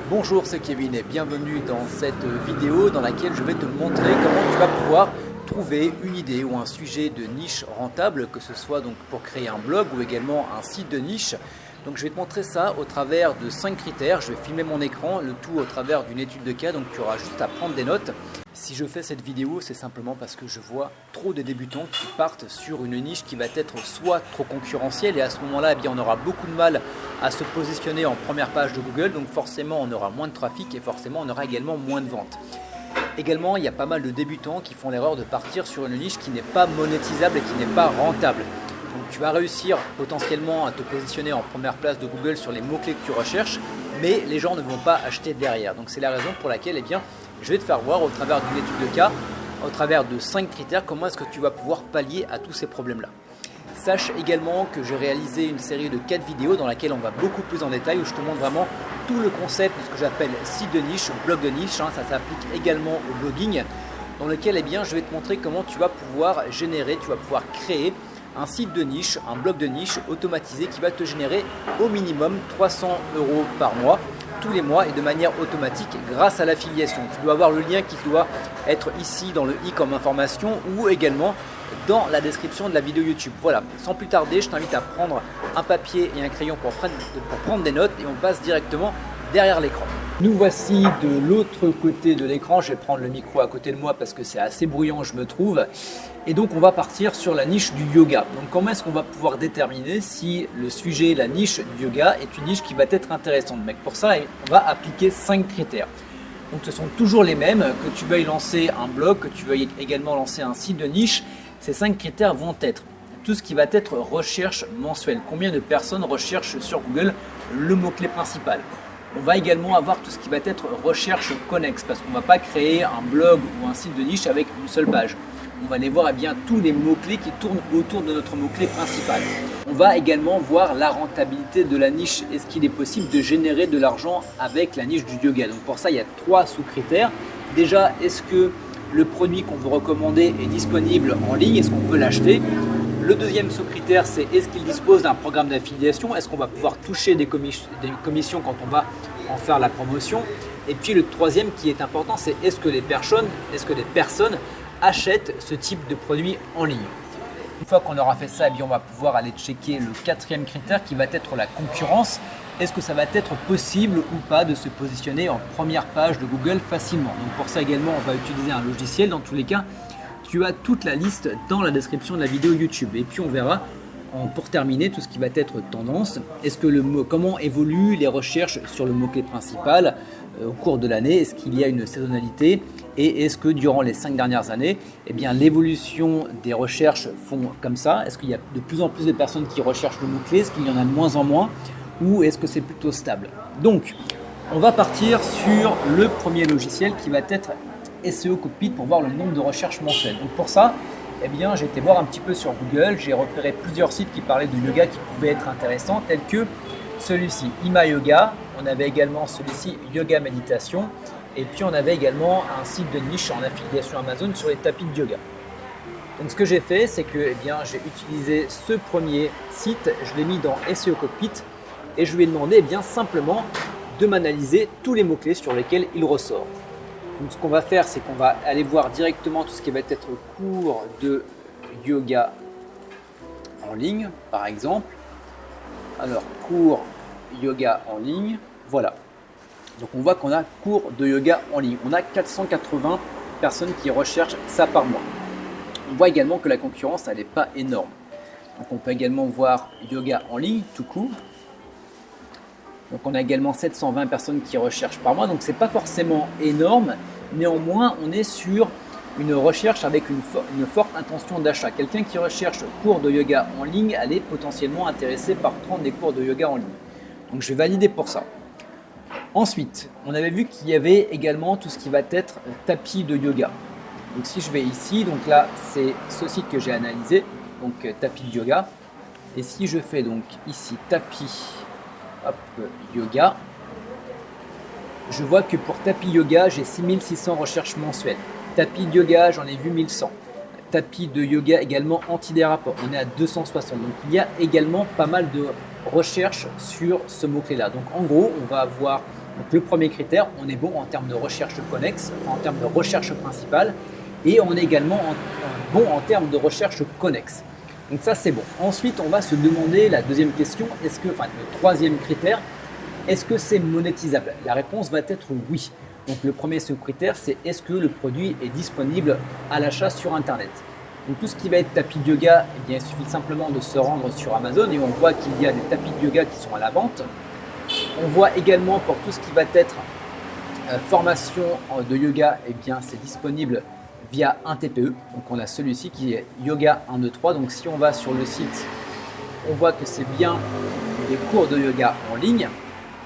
Bonjour, c'est Kevin et bienvenue dans cette vidéo dans laquelle je vais te montrer comment tu vas pouvoir trouver une idée ou un sujet de niche rentable, que ce soit donc pour créer un blog ou également un site de niche. Donc je vais te montrer ça au travers de 5 critères. Je vais filmer mon écran, le tout au travers d'une étude de cas, donc tu auras juste à prendre des notes. Si je fais cette vidéo, c'est simplement parce que je vois trop de débutants qui partent sur une niche qui va être soit trop concurrentielle et à ce moment-là, on aura beaucoup de mal à se positionner en première page de Google, donc forcément on aura moins de trafic et forcément on aura également moins de ventes. Également, il y a pas mal de débutants qui font l'erreur de partir sur une niche qui n'est pas monétisable et qui n'est pas rentable. Donc tu vas réussir potentiellement à te positionner en première place de Google sur les mots-clés que tu recherches, mais les gens ne vont pas acheter derrière. Donc c'est la raison pour laquelle je vais te faire voir au travers d'une étude de cas, au travers de 5 critères, comment est-ce que tu vas pouvoir pallier à tous ces problèmes-là. Sache également que j'ai réalisé une série de 4 vidéos dans laquelle on va beaucoup plus en détail, où je te montre vraiment tout le concept de ce que j'appelle site de niche, blog de niche, ça s'applique également au blogging, dans lequel je vais te montrer comment tu vas pouvoir générer, tu vas pouvoir créer un site de niche, un blog de niche automatisé qui va te générer au minimum 300 € par mois, tous les mois et de manière automatique grâce à l'affiliation. Tu dois avoir le lien qui doit être ici dans le i comme information ou également dans la description de la vidéo YouTube. Voilà, sans plus tarder, je t'invite à prendre un papier et un crayon pour prendre des notes et on passe directement derrière l'écran. Nous voici de l'autre côté de l'écran. Je vais prendre le micro à côté de moi parce que c'est assez bruyant, je me trouve. Et donc on va partir sur la niche du yoga. Donc comment est-ce qu'on va pouvoir déterminer si le sujet, la niche du yoga est une niche qui va être intéressante? Pour ça, on va appliquer 5 critères. Donc ce sont toujours les mêmes, que tu veuilles lancer un blog, que tu veuilles également lancer un site de niche. Ces 5 critères vont être tout ce qui va être recherche mensuelle. Combien de personnes recherchent sur Google le mot-clé principal? On va également avoir tout ce qui va être recherche connexe parce qu'on ne va pas créer un blog ou un site de niche avec une seule page. On va aller voir tous les mots-clés qui tournent autour de notre mot-clé principal. On va également voir la rentabilité de la niche. Est-ce qu'il est possible de générer de l'argent avec la niche du yoga? Donc pour ça, il y a 3 sous-critères. Déjà, est-ce que le produit qu'on veut recommander est disponible en ligne? Est-ce qu'on peut l'acheter? Le deuxième sous-critère, c'est est-ce qu'il dispose d'un programme d'affiliation? Est-ce qu'on va pouvoir toucher des commissions quand on va en faire la promotion? Et puis le troisième qui est important, c'est est-ce que les personnes achètent ce type de produit en ligne? Une fois qu'on aura fait ça, on va pouvoir aller checker le 4e critère qui va être la concurrence. Est-ce que ça va être possible ou pas de se positionner en première page de Google facilement? Donc pour ça également, on va utiliser un logiciel. Dans tous les cas, tu as toute la liste dans la description de la vidéo YouTube. Et puis on verra pour terminer tout ce qui va être tendance. Est-ce que comment évoluent les recherches sur le mot-clé principal au cours de l'année? Est-ce qu'il y a une saisonnalité? Et est-ce que durant les 5 dernières années, l'évolution des recherches font comme ça? Est-ce qu'il y a de plus en plus de personnes qui recherchent le mot-clé? Est-ce qu'il y en a de moins en moins? Ou est-ce que c'est plutôt stable? Donc, on va partir sur le premier logiciel qui va être SEO Cockpit pour voir le nombre de recherches mensuelles. Donc pour ça, j'ai été voir un petit peu sur Google. J'ai repéré plusieurs sites qui parlaient de yoga qui pouvaient être intéressants, tels que celui-ci, Ima Yoga. On avait également celui-ci, Yoga Méditation. Et puis on avait également un site de niche en affiliation Amazon sur les tapis de yoga. Donc ce que j'ai fait, c'est que j'ai utilisé ce premier site, je l'ai mis dans SEO Cockpit et je lui ai demandé simplement de m'analyser tous les mots-clés sur lesquels il ressort. Donc ce qu'on va faire, c'est qu'on va aller voir directement tout ce qui va être cours de yoga en ligne, par exemple. Alors, cours yoga en ligne, voilà. Donc on voit qu'on a cours de yoga en ligne. On a 480 personnes qui recherchent ça par mois. On voit également que la concurrence, elle n'est pas énorme. Donc on peut également voir yoga en ligne tout court. Donc on a également 720 personnes qui recherchent par mois. Donc ce n'est pas forcément énorme. Néanmoins, on est sur une recherche avec une forte intention d'achat. Quelqu'un qui recherche cours de yoga en ligne, elle est potentiellement intéressée par prendre des cours de yoga en ligne. Donc je vais valider pour ça. Ensuite, on avait vu qu'il y avait également tout ce qui va être tapis de yoga. Donc si je vais ici, donc là c'est ce site que j'ai analysé, donc tapis de yoga. Et si je fais donc ici tapis yoga, je vois que pour tapis yoga, j'ai 6600 recherches mensuelles. Tapis de yoga, j'en ai vu 1100. Tapis de yoga également antidérapant, on est à 260. Donc il y a également pas mal de recherches sur ce mot-clé là. Donc en gros, on va avoir Donc le premier critère, on est bon en termes de recherche connexe, en termes de recherche principale, et on est également bon en termes de recherche connexe. Donc ça c'est bon. Ensuite on va se demander la deuxième question, le troisième critère, est-ce que c'est monétisable? La réponse va être oui. Donc le premier sous-critère, c'est est-ce que le produit est disponible à l'achat sur Internet. Donc tout ce qui va être tapis de yoga, eh bien, il suffit simplement de se rendre sur Amazon et on voit qu'il y a des tapis de yoga qui sont à la vente. On voit également pour tout ce qui va être formation de yoga, eh bien c'est disponible via un TPE. Donc on a celui-ci qui est Yoga 123. Donc si on va sur le site, on voit que c'est bien des cours de yoga en ligne.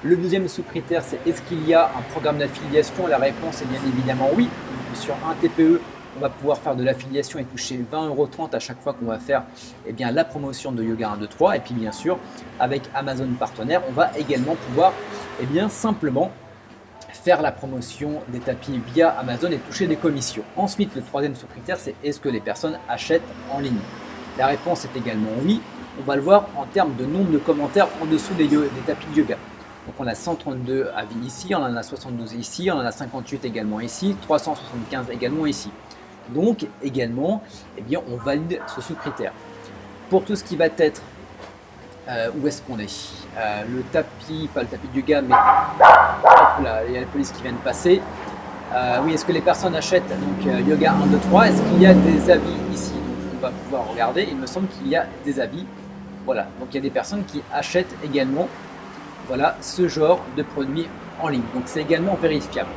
Le deuxième sous-critère, c'est est-ce qu'il y a un programme d'affiliation? La réponse est bien évidemment oui. Donc, sur un TPE, on va pouvoir faire de l'affiliation et toucher 20,30 € à chaque fois qu'on va faire la promotion de Yoga 123. Et puis bien sûr, avec Amazon partenaire, on va également pouvoir simplement faire la promotion des tapis via Amazon et toucher des commissions. Ensuite, le troisième sous-critère, c'est est-ce que les personnes achètent en ligne? La réponse est également oui. On va le voir en termes de nombre de commentaires en dessous des tapis de yoga. Donc on a 132 avis ici, on en a 72 ici, on en a 58 également ici, 375 également ici. Donc également, on valide ce sous-critère. Pour tout ce qui va être, où est-ce qu'on est, le tapis, pas le tapis de yoga, mais hop là, il y a la police qui vient de passer. Oui, est-ce que les personnes achètent donc Yoga 1, 2, 3? Est-ce qu'il y a des avis ici? Donc on va pouvoir regarder, il me semble qu'il y a des avis. Voilà, donc il y a des personnes qui achètent également ce genre de produit en ligne. Donc c'est également vérifiable.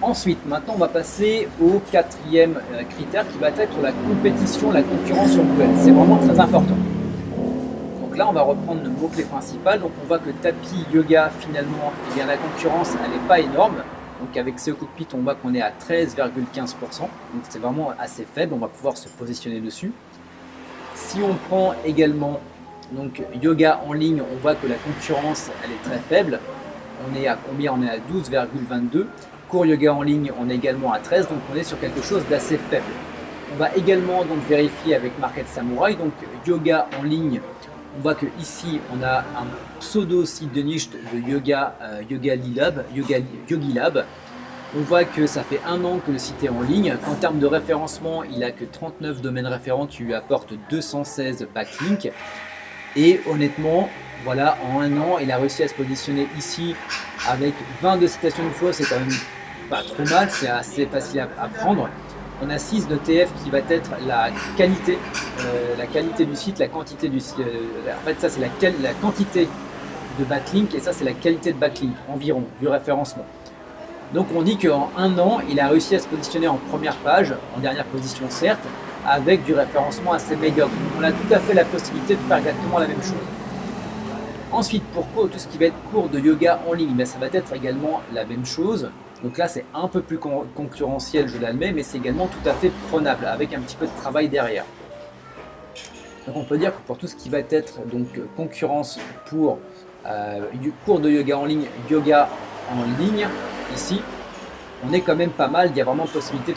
Ensuite, maintenant on va passer au quatrième critère qui va être la compétition, la concurrence sur Google. C'est vraiment très important. Donc là on va reprendre le mot-clé principal. Donc on voit que tapis yoga finalement, la concurrence elle n'est pas énorme. Donc avec ce cockpit on voit qu'on est à 13,15%. Donc c'est vraiment assez faible, on va pouvoir se positionner dessus. Si on prend également donc yoga en ligne, on voit que la concurrence elle est très faible. On est à combien? On est à 12,22. Cours yoga en ligne, on est également à 13, donc on est sur quelque chose d'assez faible. On va également donc vérifier avec Market Samurai, donc yoga en ligne. On voit que ici on a un pseudo site de niche de yoga, Yogi Lab. On voit que ça fait 1 an que le site est en ligne. En termes de référencement, il n'a que 39 domaines référents qui lui apportent 216 backlinks. Et honnêtement, voilà, en 1 an, il a réussi à se positionner ici avec 22 citations de fois. C'est quand même pas trop mal, c'est assez facile à prendre. On a 6 de TF qui va être la qualité du site, la quantité du site. En fait, ça c'est la quantité de backlink et ça c'est la qualité de backlink environ du référencement. Donc on dit qu'en 1 an, il a réussi à se positionner en première page, en dernière position certes, avec du référencement assez médiocre. On a tout à fait la possibilité de faire exactement la même chose. Ensuite, pour tout ce qui va être cours de yoga en ligne, ça va être également la même chose. Donc là, c'est un peu plus concurrentiel, je l'admets, mais c'est également tout à fait prenable, avec un petit peu de travail derrière. Donc on peut dire que pour tout ce qui va être donc concurrence pour du cours de yoga en ligne, ici, on est quand même pas mal, il y a vraiment possibilité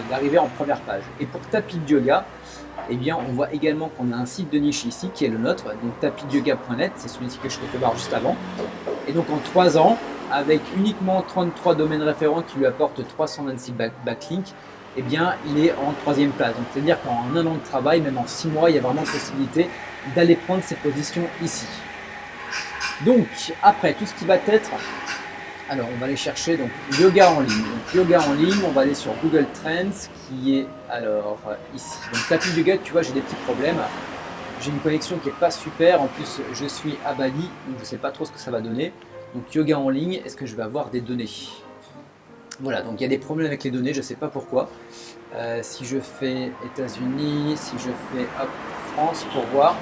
d'arriver en première page. Et pour tapis de yoga, on voit également qu'on a un site de niche ici qui est le nôtre, donc tapidyoga.net, c'est celui que je t'ai fait voir juste avant. Et donc en 3 ans, avec uniquement 33 domaines référents qui lui apportent 326 backlinks, il est en 3e place. Donc c'est-à-dire qu'en 1 an de travail, même en 6 mois, il y a vraiment possibilité d'aller prendre ses positions ici. Donc après, tout ce qui va être... Alors, on va aller chercher donc yoga en ligne. Donc, yoga en ligne, on va aller sur Google Trends qui est alors ici. Donc, tapis yoga, tu vois, j'ai des petits problèmes. J'ai une connexion qui n'est pas super. En plus, je suis à Bali, donc je ne sais pas trop ce que ça va donner. Donc, yoga en ligne, est-ce que je vais avoir des données? Voilà, donc il y a des problèmes avec les données, je ne sais pas pourquoi. Si je fais États-Unis, si je fais France pour voir.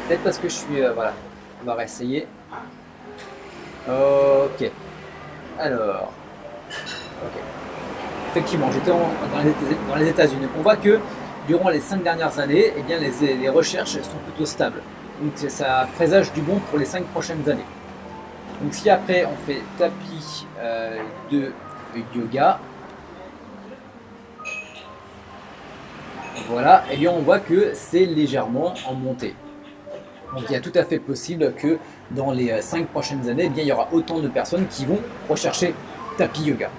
Peut-être parce que je suis. Voilà, on va réessayer. Ok. Alors, ok. Effectivement, j'étais dans les États-Unis. On voit que durant les 5 dernières années, les recherches sont plutôt stables. Donc ça présage du bon pour les 5 prochaines années. Donc si après on fait tapis de yoga, voilà, on voit que c'est légèrement en montée. Donc il est tout à fait possible que dans les 5 prochaines années, eh bien, il y aura autant de personnes qui vont rechercher tapis yoga.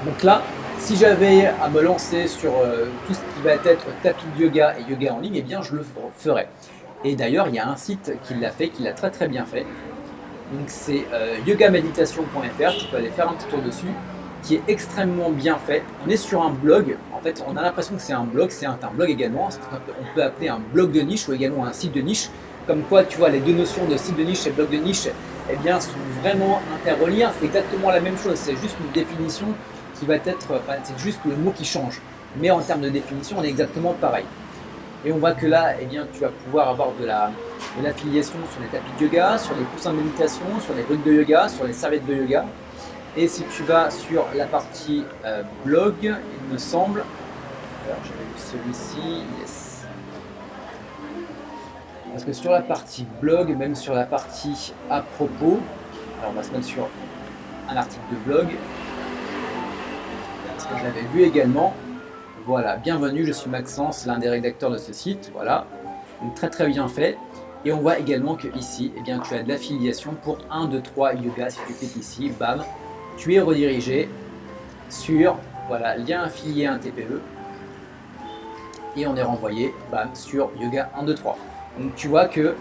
Donc là, si j'avais à me lancer sur tout ce qui va être tapis de yoga et yoga en ligne, eh bien je le ferais. Et d'ailleurs, il y a un site qui l'a fait, qui l'a très très bien fait. Donc c'est yogameditation.fr, tu peux aller faire un petit tour dessus, qui est extrêmement bien fait. On est sur un blog, en fait on a l'impression que c'est un blog, c'est un blog également, on peut appeler un blog de niche ou également un site de niche. Comme quoi, tu vois, les deux notions de site de niche et blog de niche, eh bien, sont vraiment interreliées. C'est exactement la même chose, c'est juste une définition qui va être, enfin, c'est juste le mot qui change. Mais en termes de définition, on est exactement pareil. Et on voit que là, eh bien, tu vas pouvoir avoir de l'affiliation sur les tapis de yoga, sur les coussins de méditation, sur les briques de yoga, sur les serviettes de yoga. Et si tu vas sur la partie blog, il me semble, alors j'avais vu celui-ci, yes. Parce que sur la partie blog, même sur la partie à propos, alors on va se mettre sur un article de blog, parce que je l'avais vu également. Voilà, bienvenue, je suis Maxence, l'un des rédacteurs de ce site. Voilà, donc très très bien fait. Et on voit également que ici, eh bien, tu as de l'affiliation pour 1, 2, 3 yoga. Si tu cliques ici, bam, tu es redirigé sur, voilà, lien affilié à un TPE. Et on est renvoyé, bam, sur yoga 1, 2, 3. Donc tu vois que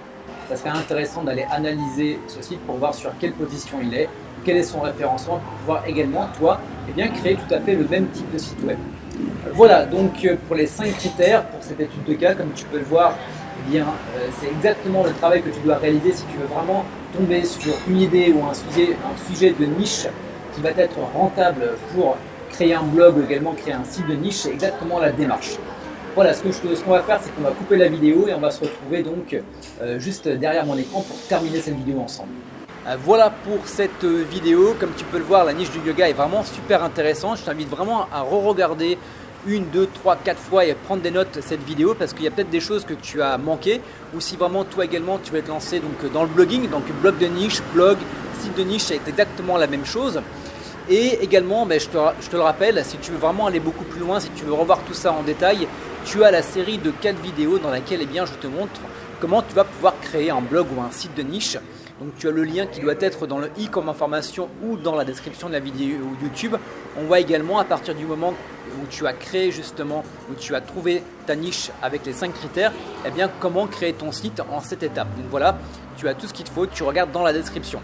ça serait intéressant d'aller analyser ce site pour voir sur quelle position il est, quel est son référencement, pour pouvoir également, toi, eh bien, créer tout à fait le même type de site web. Voilà, donc pour les 5 critères pour cette étude de cas, comme tu peux le voir, eh bien, c'est exactement le travail que tu dois réaliser si tu veux vraiment tomber sur une idée ou un sujet de niche qui va être rentable pour créer un blog ou également créer un site de niche. C'est exactement la démarche. Voilà, ce qu'on va faire, c'est qu'on va couper la vidéo et on va se retrouver donc juste derrière mon écran pour terminer cette vidéo ensemble. Voilà pour cette vidéo. Comme tu peux le voir, la niche du yoga est vraiment super intéressante. Je t'invite vraiment à re-regarder 1, 2, 3, 4 fois et prendre des notes cette vidéo parce qu'il y a peut-être des choses que tu as manquées ou si vraiment toi également tu veux te lancer donc, dans le blogging, donc blog de niche, blog, site de niche, c'est exactement la même chose. Et également, je te le rappelle, si tu veux vraiment aller beaucoup plus loin, si tu veux revoir tout ça en détail, tu as la série de 4 vidéos dans laquelle eh bien, je te montre comment tu vas pouvoir créer un blog ou un site de niche. Donc tu as le lien qui doit être dans le i comme information ou dans la description de la vidéo YouTube. On voit également à partir du moment où tu as créé justement, où tu as trouvé ta niche avec les 5 critères, eh bien comment créer ton site en 7 étapes. Donc voilà, tu as tout ce qu'il te faut, tu regardes dans la description.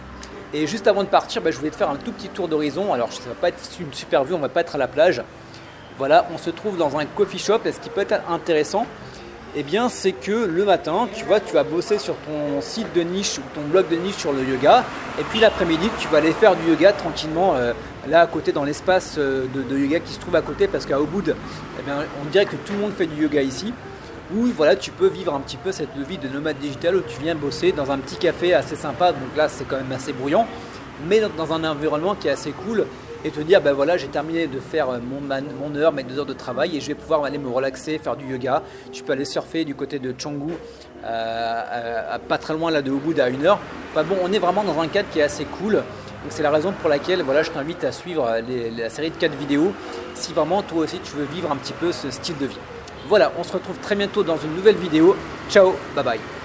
Et juste avant de partir, je voulais te faire un tout petit tour d'horizon. Alors ça ne va pas être une super vue, on ne va pas être à la plage. Voilà, on se trouve dans un coffee shop et ce qui peut être intéressant, eh bien, c'est que le matin, tu vois, tu vas bosser sur ton site de niche ou ton blog de niche sur le yoga. Et puis l'après-midi, tu vas aller faire du yoga tranquillement là à côté dans l'espace de yoga qui se trouve à côté. Parce qu'à Ubud, eh bien, on dirait que tout le monde fait du yoga ici. Où voilà, tu peux vivre un petit peu cette vie de nomade digital où tu viens bosser dans un petit café assez sympa. Donc là, c'est quand même assez bruyant. Mais dans un environnement qui est assez cool. Et te dire, ben voilà, j'ai terminé de faire mon heure, mes 2 heures de travail et je vais pouvoir aller me relaxer, faire du yoga. Tu peux aller surfer du côté de Canggu, pas très loin là de Ubud à 1 heure. Enfin bon, on est vraiment dans un cadre qui est assez cool. Donc c'est la raison pour laquelle voilà, je t'invite à suivre la série de 4 vidéos si vraiment toi aussi tu veux vivre un petit peu ce style de vie. Voilà, on se retrouve très bientôt dans une nouvelle vidéo. Ciao, bye bye.